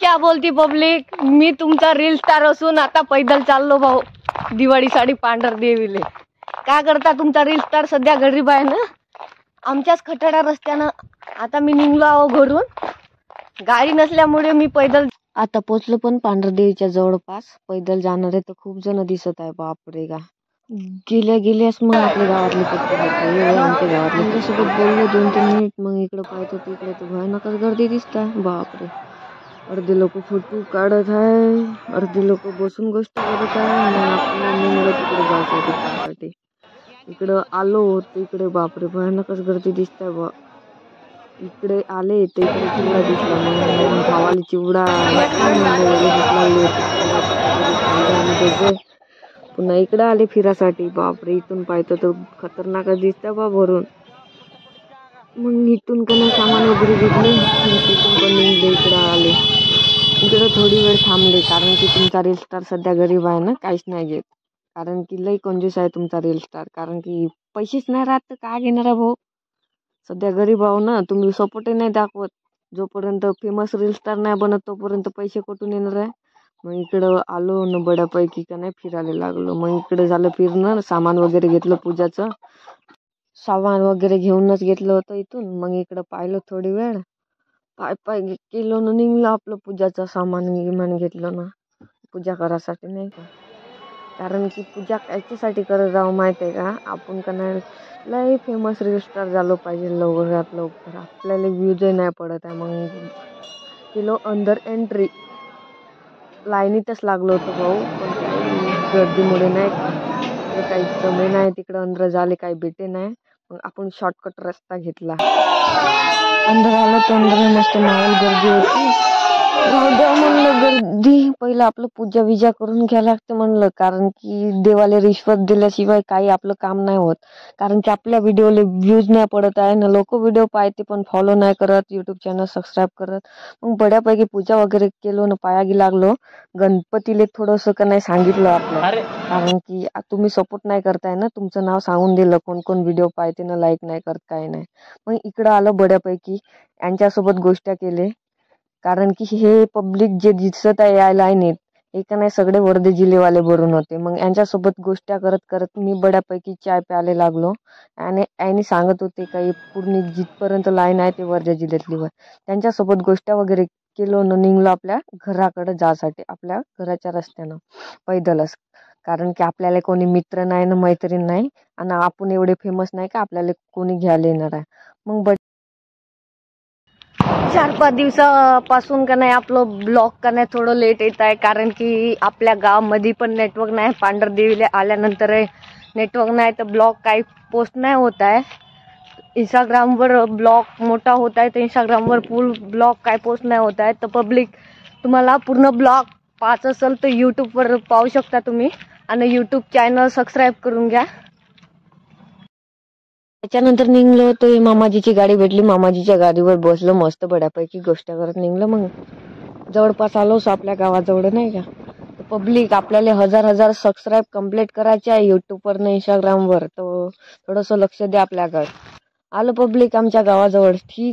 क्या बोलती पब्लिक, मी तुमचा रील स्टार असून आता पैदल चाललो भाऊ दिवाळीसाठी पांढर देवीले. काय करता तुमचा रील स्टार सध्या गरीब आहे ना. आमच्याच खटाड्या रस्त्यानं आता मी निघलो आहो घरून. गाडी नसल्यामुळे मी पैदल आता पोचलो, पण पांढर देवीच्या जवळपास पैदल जाणारे तर खूप जण दिसत आहे. बापरे का गेल्यास मग आपल्या गावातले आमच्या गावातले त्यासोबत बोललो 2-3 मिनिट. मग इकडं पाहतो तिकडे तर भयानकच गर्दी दिसत आहे. बापरे, अर्धे लोक फोटो काढत आहे, अर्धे लोक बसून गोष्ट करत आहे. मग आपण निघलो तिकडे जायसाठी. इकडं आलो होतो इकडे. बापरे, भयानकच गर्दी दिसत आहे बा. इकडे आले तर इकडे चिवडा दिसला. मग भावाला चिवडा पुन्हा इकडे आले फिरासाठी. बापरे, इथून पाहतो तर खतरनाक दिसत बा भरून. मग इथून का नाही सामान वगैरे घेतले, तिथून पण निघले. इकडे आले, इकडे थोडी वेळ थांबले, कारण की तुमचा रील स्टार सध्या गरीब आहे ना, काहीच नाही घेत. कारण की लई कंजूस आहे तुमचा रील स्टार. कारण की पैसेच नाही राहत तर काय घेणार आहे भाऊ. सध्या गरीब आहो ना, तुम्ही सपोर्टही नाही दाखवत. जोपर्यंत फेमस रील स्टार नाही बनत तोपर्यंत पैसे कुठून येणार आहे. मग इकडं आलो न बड्यापैकी का नाही फिरायला लागलो. मग इकडे झालं फिरणं, सामान वगैरे घेतलं, पूजाचं सामान वगैरे घेऊनच घेतलं होतं इथून. मग इकडं पाहिलं थोडी वेळ, पाय केलो न निघलं आपलं पूजाचं सामान घेतलं ना पूजा करायसाठी, नाही का. कारण की पूजा याच्यासाठी करत जाऊ माहिती आहे का, आपण का नाही लय फेमस रील स्टार झालो पाहिजे लवकरात लवकर. आपल्याला व्ह्यूजही नाही पडत आहे. मग केलो अंदर एंट्री. लाईनीतच लागलो होतो भाऊ, पण काही गर्दीमुळे नाही काही जमे नाही तिकडं अंदर झाले, काही भेटे नाही. मग आपण शॉर्टकट रस्ता घेतला. अंदर आलं तर अंदर मस्त माहोल गर्दी होती. राहू द्या म्हणलं गर्दी, पहिलं आपलं पूजा विजा करून घ्यायला लागतं म्हणलं. कारण की देवाला रिश्वत दिल्याशिवाय काही आपलं काम नाही होत. कारण की आपल्या व्हिडिओला व्ह्यूज नाही पडत आहे ना, लोक व्हिडिओ पाहते पण फॉलो नाही करत, युट्यूब चॅनल सबस्क्राईब करत. मग बड्यापैकी पूजा वगैरे केलो ना, पायागी लागलो. गणपतीले थोडंसं का नाही सांगितलं आपलं, कारण की तुम्ही सपोर्ट नाही करताय ना, तुमचं नाव सांगून दिलं कोण कोण व्हिडिओ पाहते ना, लाईक नाही करत, काय नाही. मग इकडं आलं बड्यापैकी, यांच्यासोबत गोष्टी केले. कारण की हे पब्लिक जे दिसत आहे या लाईनीत, एका नाही सगळे वर्धे जिल्हेवाले भरून होते. मग यांच्यासोबत गोष्टी करत करत मी बड्यापैकी चाय प्यायला लागलो. आणि सांगत होते काही पूर्ण जिथपर्यंत लाईन आहे ते वर्धा जिल्ह्यातली वर. त्यांच्यासोबत गोष्टी वगैरे केलो न निघलो आपल्या घराकडे जासाठी, आपल्या घराच्या रस्त्यानं पैदलच. कारण की आपल्याला कोणी मित्र नाही ना मैत्रीण नाही, आणि आपण एवढे फेमस नाही का आपल्याला कोणी घ्यायला येणार आहे. मग 4-5 दिवसापासून का नाही आपलं ब्लॉग का नाही थोडं लेट येत आहे. कारण की आपल्या गावामध्ये पण नेटवर्क नाही. पांढर देवीला आल्यानंतर नेटवर्क नाही तर ब्लॉग काही पोस्ट नाही होत आहे. इंस्टाग्रामवर ब्लॉग मोठा होत आहे तर इंस्टाग्रामवर फुल ब्लॉग काय पोस्ट नाही होत आहे. तर पब्लिक तुम्हाला पूर्ण ब्लॉग पाहायचं असेल तर यूट्यूबवर पाहू शकता तुम्ही, आणि यूट्यूब चॅनल सबस्क्राईब करून घ्या. त्याच्यानंतर निघलो तर मामाजीची गाडी भेटली. मामाजीच्या गाडीवर बसलो, मस्त बड्यापैकी गोष्ट करत निघलो. मग जवळपास आलोच आपल्या गावाजवळ, नाही का. तर पब्लिक आपल्याला 1000 सबस्क्राईब कंप्लीट करायचे आहे युट्यूबवर न इंस्टाग्रामवर. तर थोडंसं लक्ष द्या आपल्याकडे. आलो पब्लिक आमच्या गावाजवळ. ठीक